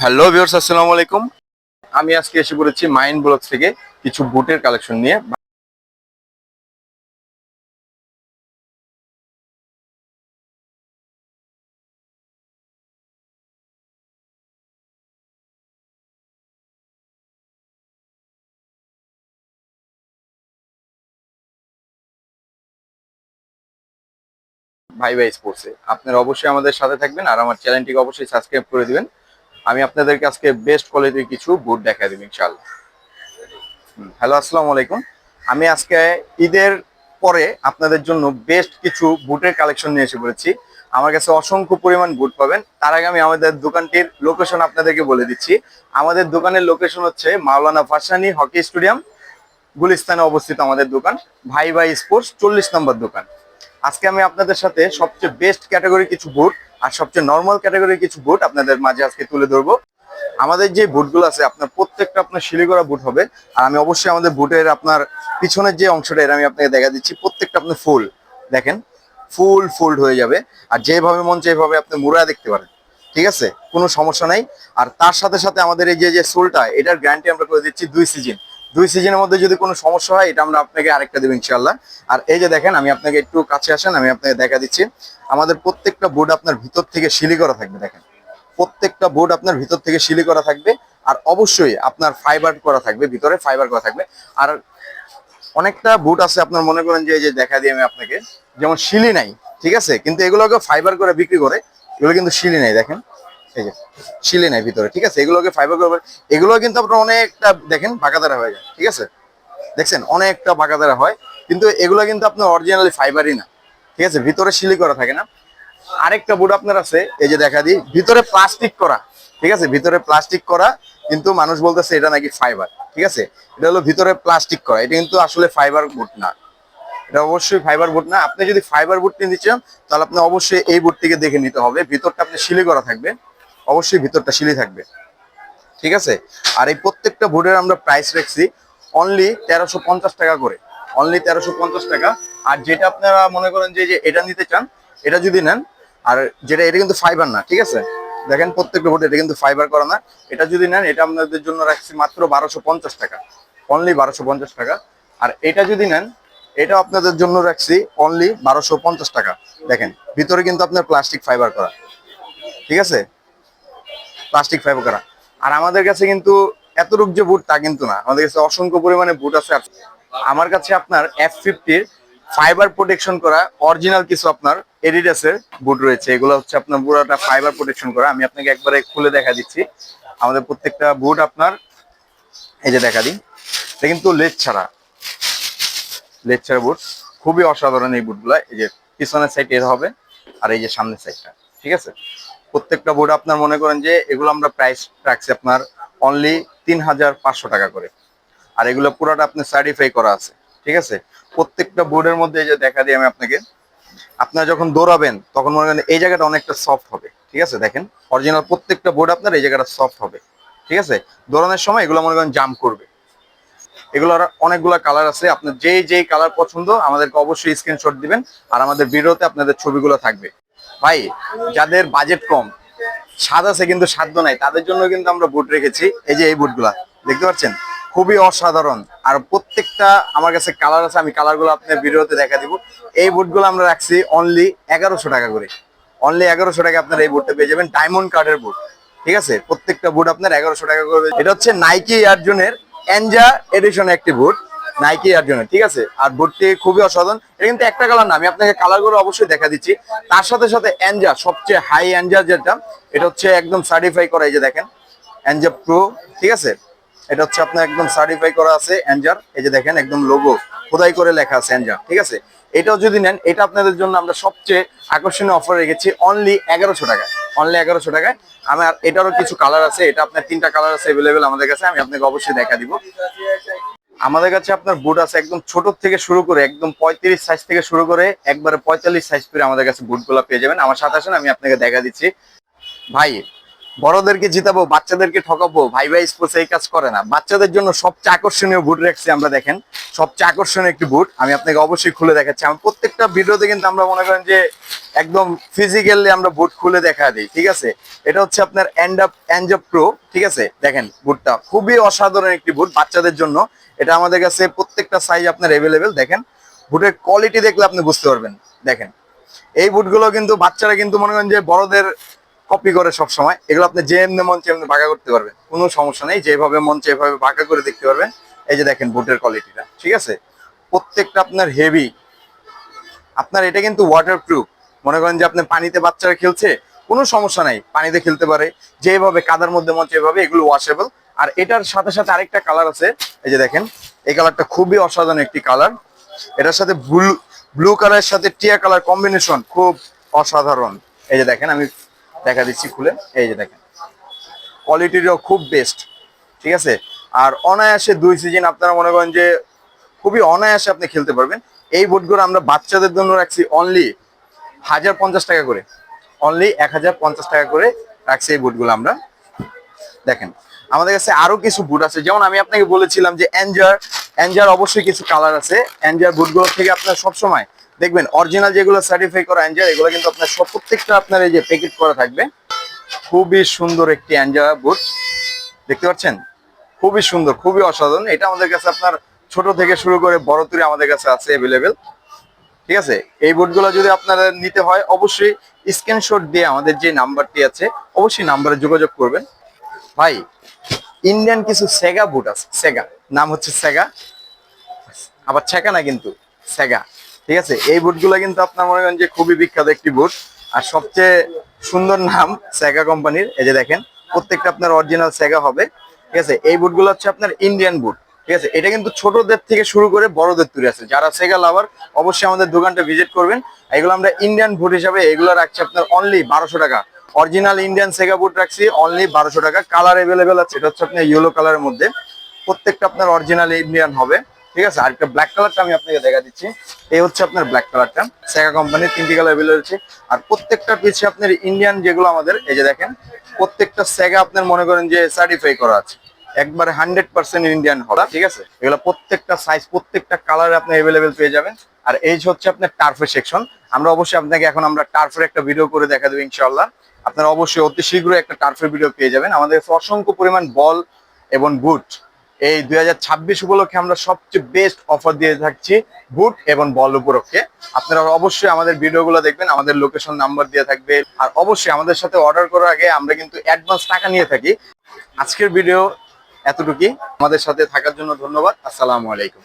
Hello viewers, আসসালামু আলাইকুম। আমি আজকে এসে পড়েছি মাইন্ড ব্লগস থেকে কিছু বুটের কালেকশন নিয়ে। ভাই ভাই স্পোর্টসে আপনারা অবশ্যই আমাদের সাথে থাকবেন আর আমার চ্যানেলটিকে অবশ্যই সাবস্ক্রাইব করে দিবেন। আমি আপনাদেরকে আজকে বেস্ট কোয়ালিটির কিছু বুট দেখাই দেব ইনশাআল্লাহ। হ্যালো, আসসালামু আলাইকুম। আমি আজকে ঈদের পরে আপনাদের জন্য বেস্ট কিছু বুটের কালেকশন নিয়ে এসে পড়েছি। আমার কাছে অসংখ্য পরিমাণ বুট পাবেন। তার আগে আমি আমাদের দোকানটির লোকেশন আপনাদেরকে বলে দিচ্ছি। আমাদের দোকানের লোকেশন হচ্ছে মাওলানা ভাসানী হকি স্টেডিয়াম, গুলিস্তানে অবস্থিত আমাদের দোকান। ভাই ভাই স্পোর্টস 40 নম্বর দোকান। আজকে আমি আপনাদের সাথে সবচেয়ে বেস্ট ক্যাটাগরি কিছু বুট আর সবচেয়ে নর্মাল ক্যাটাগরির কিছু বুট আপনাদের মাঝে আজকে তুলে ধরবো। আমাদের যে বুটগুলো আছে আপনার প্রত্যেকটা আপনার শিলি করা বুট হবে। আর আমি অবশ্যই আমাদের বুটের আপনার পিছনের যে অংশটা এর আমি আপনাকে দেখা দিচ্ছি, প্রত্যেকটা আপনার ফুল দেখেন, ফুল ফোল্ড হয়ে যাবে। আর যেভাবে মন চাইভাবে আপনি মুড়া দেখতে পারেন, ঠিক আছে, কোনো সমস্যা নাই। আর তার সাথে সাথে আমাদের এই যে সোলটা, এটার গ্যারান্টি আমরা করে দিচ্ছি 2 সিজন। 2 সিজনের মধ্যে যদি কোনো সমস্যা হয় এটা আমরা আপনাকে আরেকটা দেবো ইনশাল্লাহ। আর এই যে দেখেন, আমি আপনাকে একটু কাছে আসেন, আমি আপনাকে দেখা দিচ্ছি আমাদের প্রত্যেকটা বুট আপনার ভিতর থেকে শিলি করা থাকবে। দেখেন, প্রত্যেকটা বোর্ড আপনার ভিতর থেকে শিলি করা থাকবে। আর অবশ্যই আপনার ফাইবার করা থাকবে, ভিতরে ফাইবার করা থাকবে। আর অনেকটা বুট আছে আপনার মনে করেন যে এই যে দেখা দিই আমি আপনাকে, যেমন শিলি নাই, ঠিক আছে, কিন্তু এগুলোকে ফাইবার করে বিক্রি করে। এগুলো কিন্তু শিলি নাই, দেখেন এই যে শিলি নাই ভিতরে, ঠিক আছে, এগুলোকে ফাইবার করে। এগুলো কিন্তু আপনার অনেকটা দেখেন বাঁকাদারা হয়ে যায়, ঠিক আছে, দেখছেন অনেকটা বাঁকাদারা হয়, কিন্তু এগুলো কিন্তু আপনার অরিজিনালি ফাইবারই না, ঠিক আছে, ভিতরে শিলি করা থাকে না। আরেকটা বুট আপনার আছে, এই যে দেখা দিই, ভিতরে প্লাস্টিক করা, ঠিক আছে, ভিতরে প্লাস্টিক করা, কিন্তু মানুষ বলতেছে এটা নাকি ফাইবার, ঠিক আছে। এটা হলো ভিতরে প্লাস্টিক করা, এটা কিন্তু আসলে ফাইবার বুট না, এটা অবশ্যই ফাইবার বুট না। আপনি যদি ফাইবার বুট নিতে চান তাহলে আপনি অবশ্যই এই বুটটিকে দেখে নিতে হবে। ভিতরটা আপনি শিলি করা থাকবে, অবশ্যই ভিতরটা শিলি থাকবে, ঠিক আছে। আর এই প্রত্যেকটা বুটের আমরা প্রাইস রাখছি অনলি 1350 টাকা করে, অনলি 1350 টাকা। আর যেটা আপনারা মনে করেন যে এটা নিতে চান, এটা যদি নেন, আর যেটা এটা কিন্তু ফাইবার না, ঠিক আছে, দেখেন প্রত্যেকটা বুট এটা কিন্তু ফাইবার করা না। এটা যদি নেন এটা আপনাদের জন্য রাখছি মাত্র 1250 টাকা, অনলি 1250 টাকা। আর এটা যদি নেন এটা আপনাদের জন্য রাখছি অনলি 1250 টাকা। দেখেন ভিতরে কিন্তু আপনার প্লাস্টিক ফাইবার করা, ঠিক আছে, প্লাস্টিক ফাইবার করা। আর আমাদের কাছে কিন্তু এতটুক যে বুট তা কিন্তু না, আমাদের কাছে অসংখ্য পরিমাণে বুট আছে। আমার কাছে আপনার F50-র ফাইবার প্রোটেকশন করা অরিজিনাল কিছু আপনার এডিডাসের বুট রয়েছে। এগুলো হচ্ছে আপনার পুরোটা ফাইবার প্রোটেকশন করা। আমি আপনাকে একবারে খুলে দেখা দিচ্ছি আমাদের প্রত্যেকটা বুট আপনার, এই যে দেখা দিই, এটা কিন্তু লেজ ছাড়া, লেজ ছাড়া বুট, খুবই অসাধারণ এই বুটগুলা। এই যে পিছনের সাইড এর হবে আর এই যে সামনের সাইডটা, ঠিক আছে। প্রত্যেকটা বোর্ড আপনার মনে করেন যে এগুলো আমরা প্রাইস রাখছি আপনার অনলি 3500 টাকা করে। আর এগুলো পুরোটা আপনার সার্টিফাই করা আছে, ঠিক আছে। প্রত্যেকটা বোর্ডের মধ্যে এই যে দেখা দিই আমি আপনাকে, আপনার যখন দৌড়াবেন তখন মনে করেন এই জায়গাটা অনেকটা সফট হবে, ঠিক আছে, দেখেন অরিজিনাল প্রত্যেকটা বোর্ড আপনার এই জায়গাটা সফট হবে, ঠিক আছে। দৌড়ানোর সময় এগুলো মনে করেন জাম্প করবে। এগুলোর অনেকগুলো কালার আছে, আপনার যেই কালার পছন্দ আমাদেরকে অবশ্যই স্ক্রিনশট দিবেন। আর আমাদের ভিডিওতে আপনাদের ছবিগুলো থাকবে। ভাই যাদের বাজেট কম, স্বাদ আছে কিন্তু সাধ্য নাই, তাদের জন্য কিন্তু আমরা বুট রেখেছি। এই যে এই বুটগুলা দেখতে পাচ্ছেন, খুবই অসাধারণ। আর প্রত্যেকটা আমার কাছে কালার আছে, আমি কালারগুলো আপনার ভিডিওতে দেখা দিব। এই বুটগুলো আমরা রাখছি অনলি 1100 টাকা করে, অনলি 1100 টাকা আপনার এই বুটটা পেয়ে যাবেন, ডায়মন্ড কার্ডের বুট, ঠিক আছে। প্রত্যেকটা বুট আপনার 1100 টাকা করে। এটা হচ্ছে নাইকি এয়ারজনের এনজা এডিশন একটি বুট, নাইকি এয়ারজনের, ঠিক আছে। আর বুটটি খুবই অসাধারণ। এটা কিন্তু একটা কালার না, আমি আপনাকে কালারগুলো অবশ্যই দেখা দিচ্ছি। তার সাথে সাথে এনজা, সবচেয়ে হাই এনজা যেটা, এটা হচ্ছে একদম সার্টিফাই করা, এই যে দেখেন এনজা প্রো, ঠিক আছে। এটা হচ্ছে আপনার একদম সার্টিফাই করা আছে এনজার, এই যে দেখেন একদম লোগো খোদাই করে লেখা আছে এনজা, ঠিক আছে। এটাও যদি নেন এটা আপনাদের জন্য আমরা সবচেয়ে আকর্ষণীয় অফার রেখেছি অনলি 1100 টাকায়, অনলি 1100 টাকায়। আমার এটারও কিছু কালার আছে, এটা আপনার 3টা কালার আছে অ্যাভেলেবেল আমাদের কাছে, আমি আপনাকে অবশ্যই দেখা দিব। আমাদের কাছে আপনার বুট আছে একদম ছোট থেকে শুরু করে একদম 35 সাইজ থেকে শুরু করে একবারে 45 সাইজ করে আমাদের কাছে বুটগুলো পেয়ে যাবেন। আমার সাথে আসেন, আমি আপনাকে দেখা দিচ্ছি। ভাই বড়দেরকে জিতাবো, বাচ্চাদেরকে ঠকাবো, ভাই ভাই স্পোর্টস এই কাজ করে না। বাচ্চাদের জন্য সবচেয়ে আকর্ষণীয় বুট রাখছি আমরা, দেখেন সবচেয়ে আকর্ষণীয় একটি বুট আমি আপনাকে অবশ্যই খুলে দেখাচ্ছি। আমি প্রত্যেকটা ভিডিওতে কিন্তু আমরা মনে করেন যে একদম ফিজিক্যালি আমরা বুট খুলে দেখা দিই, ঠিক আছে। এটা হচ্ছে আপনার এনজব প্রো, ঠিক আছে। দেখেন বুটটা খুবই অসাধারণ একটি বুট বাচ্চাদের জন্য। এটা আমাদের কাছে প্রত্যেকটা সাইজ আপনার অ্যাভেলেবেল। দেখেন বুটের কোয়ালিটি দেখলে আপনি বুঝতে পারবেন। দেখেন এই বুটগুলো কিন্তু বাচ্চারা কিন্তু মনে করেন যে বড়দের কপি করে সব সময়। এগুলো আপনি যেমনি মন চেমনি ভাগা করতে পারবেন, কোনো সমস্যা নেই। যেভাবে মন চায় এভাবে ভাগা করে দেখতে পারবেন। এই যে দেখেন বুটের কোয়ালিটিটা, ঠিক আছে। প্রত্যেকটা আপনার হেভি। আপনার এটা কিন্তু ওয়াটার প্রুফ। মনে করেন যে আপনি পানিতে বাচ্চারা খেলছে, কোনো সমস্যা নাই, পানিতে খেলতে পারে। যেভাবে কাদার মধ্যে মন চায় এভাবে, এগুলো ওয়াশেবল। আর এটার সাথে সাথে আরেকটা কালার আছে, এই যে দেখেন এই কালারটা খুবই অসাধারণ একটি কালার। এটার সাথে ব্লু কালারের সাথে টিয়া কালার কম্বিনেশন খুব অসাধারণ। এই যে দেখেন আমি দেখা দিচ্ছি খুলে, এই যে দেখেন কোয়ালিটিটাও খুব বেস্ট, ঠিক আছে। আর অনায়াসে 2 সিজন আপনারা মনে করেন যে খুবই অনায়াসে আপনি খেলতে পারবেন। এই বুটগুলো আমরা বাচ্চাদের জন্য রাখছি অনলি 1050 টাকা করে, অনলি 1050 টাকা করে রাখছি এই বুটগুলো আমরা। দেখেন আমাদের কাছে আরো কিছু বুট আছে, যেমন আমি আপনাকে বলেছিলাম যে এনজার অবশ্যই কিছু কালার আছে। এনজার বুটগুলো থেকে আপনার সবসময় দেখবেন অরিজিনাল যেগুলো সার্টিফাই করা এনজার, এগুলো কিন্তু আপনার সব প্রত্যেকটা আপনার এই যে প্যাকেট করা থাকবে। খুবই সুন্দর একটি এনজার বুট, দেখতে পাচ্ছেন খুবই সুন্দর, খুবই অসাধারণ। এটা আমাদের কাছে আপনার ছোট থেকে শুরু করে বড় তুরি আমাদের কাছে আছে অ্যাভেলেবেল, ঠিক আছে। এই বুটগুলো যদি আপনারা নিতে হয় অবশ্যই স্ক্রিনশট দিয়ে আমাদের যে নাম্বারটি আছে অবশ্যই নাম্বারে যোগাযোগ করবেন। ভাই ইন্ডিয়ান কিছু সেগা বুট আছে, সেগা নাম হচ্ছে সেগা, আবার ছেকা না কিন্তু সেগা, ঠিক আছে। এই বুটগুলো কিন্তু আপনার মনে করেন যে খুবই বিখ্যাত একটি বুট, আর সবচেয়ে সুন্দর নাম সেগা কোম্পানির। এই যে দেখেন প্রত্যেকটা আপনার অরিজিনাল সেগা হবে, ঠিক আছে। এই বুটগুলো হচ্ছে আপনার ইন্ডিয়ান বুট, ঠিক আছে। এটা কিন্তু ছোটদের থেকে শুরু করে বড়দের তৈরি আছে। যারা সেগা লাভার অবশ্যই আমাদের দোকানটা ভিজিট করবেন। এগুলো আমরা ইন্ডিয়ান বুট হিসাবে এগুলো রাখছি আপনার অনলি 1200 টাকা। অরিজিনাল ইন্ডিয়ান সেগা বুট রাখছি অনলি 1200 টাকা। কালার অ্যাভেলেবেল আছে, এটা হচ্ছে আপনার ইয়েলো কালারের মধ্যে। প্রত্যেকটা আপনার অরিজিনাল ইন্ডিয়ান হবে, ঠিক আছে। আর একটা ব্ল্যাক কালারটা আমি আপনাকে দেখা দিচ্ছি, এই হচ্ছে আপনার ব্ল্যাক কালারটা। সেগা কোম্পানির 3টি কালার অ্যাভেলেবল আছে। আর প্রত্যেকটা পিছে আপনার ইন্ডিয়ান যেগুলো আমাদের, এই যে দেখেন প্রত্যেকটা সেগা আপনার মনে করেন যে সার্টিফাই করা আছে, একবারে 100% ইন্ডিয়ান হবে, ঠিক আছে। এগুলো প্রত্যেকটা সাইজ প্রত্যেকটা কালারে আপনি অ্যাভেলেবেল পেয়ে যাবেন। আর এই হচ্ছে আপনার টার্ফের সেকশন। আমরা অবশ্যই আপনাকে এখন আমরা টার্ফের একটা ভিডিও করে দেখা দেবো ইনশাআল্লাহ। আপনারা অবশ্যই অতি শীঘ্রই একটা টার্ফের ভিডিও পেয়ে যাবেন। আমাদের অসংখ্য পরিমাণ বল এবং বুট এই 2026 উপলক্ষে আমরা সবচেয়ে বেস্ট অফার দিয়ে থাকছি বুট এবং বল উপলক্ষে। আপনারা অবশ্যই আমাদের ভিডিওগুলো দেখবেন, আমাদের লোকেশন নাম্বার দিয়ে থাকবে। আর অবশ্যই আমাদের সাথে অর্ডার করার আগে আমরা কিন্তু অ্যাডভান্স টাকা নিয়ে থাকি। আজকের ভিডিও এতটুকুই। আমাদের সাথে থাকার জন্য ধন্যবাদ। আসসালামু আলাইকুম।